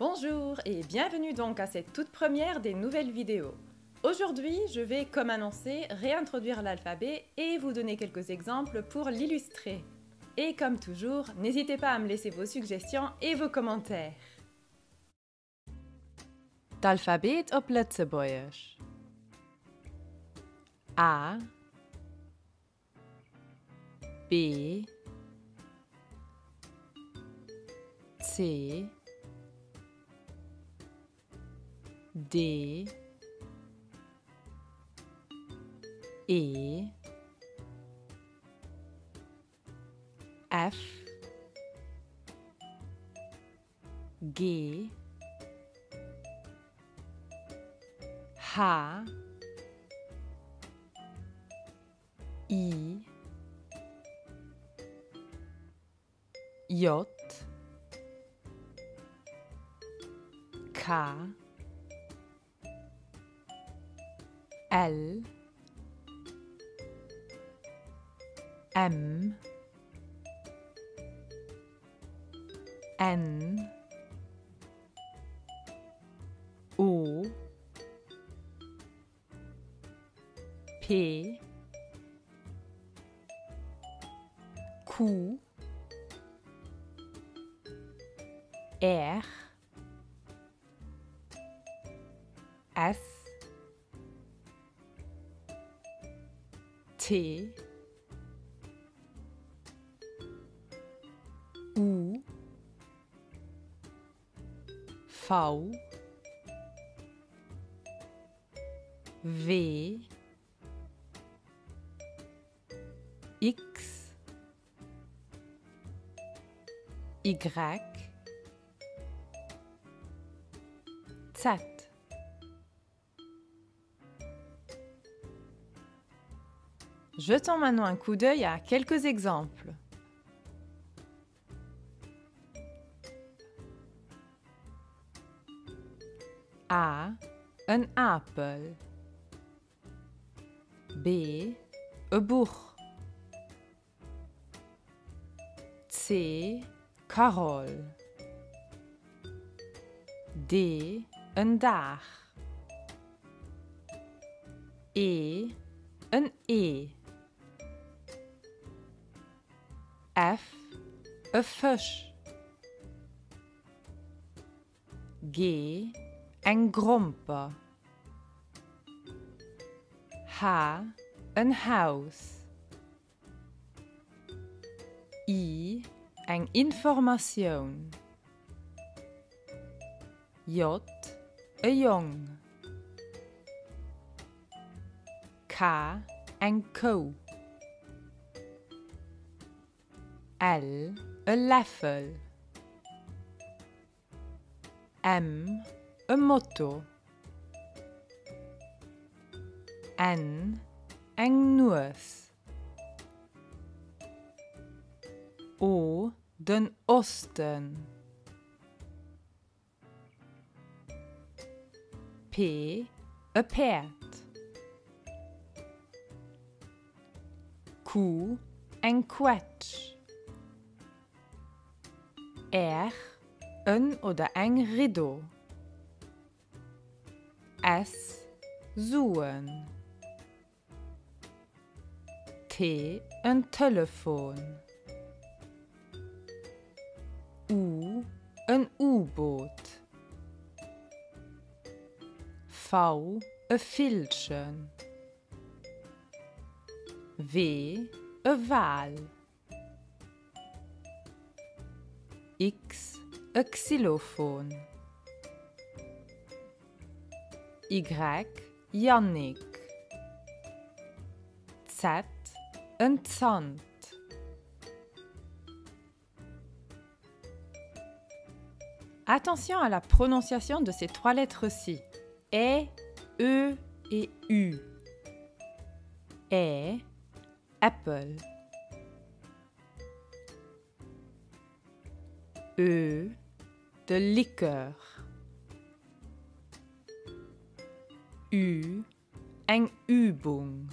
Bonjour et bienvenue donc à cette toute première des nouvelles vidéos. Aujourd'hui, je vais, comme annoncé, réintroduire l'alphabet et vous donner quelques exemples pour l'illustrer. Et comme toujours, n'hésitez pas à me laisser vos suggestions et vos commentaires. D'alphabet op Lützebuerg. A, B, C, D, E, F, G, H, I, J, K, L, M, N, O, P, Q, R, S, T, U, V, W, X, Y, Z. Jetons maintenant un coup d'œil à quelques exemples. A, een apel. B, een boeg. C, Carol. D, een dag. E, een E. F, een vis. G, een gromper. H, een huis. I, een information. J, een jong. K, een koe. L, een leffel. M, een motto. N, een nuus. O, den Osten. P, een paard. Q, een quetsch. R, een oder ein rideau. S, zoen. T, een telefoon. U, een U-boot. V, een viltjen. W, een wal. X, een xylofoon. Y, Jannik. Z, een zand. Attention à la prononciation de ces trois lettres-ci. E, E et U. E, apple. E, de liqueur. U, een Übung.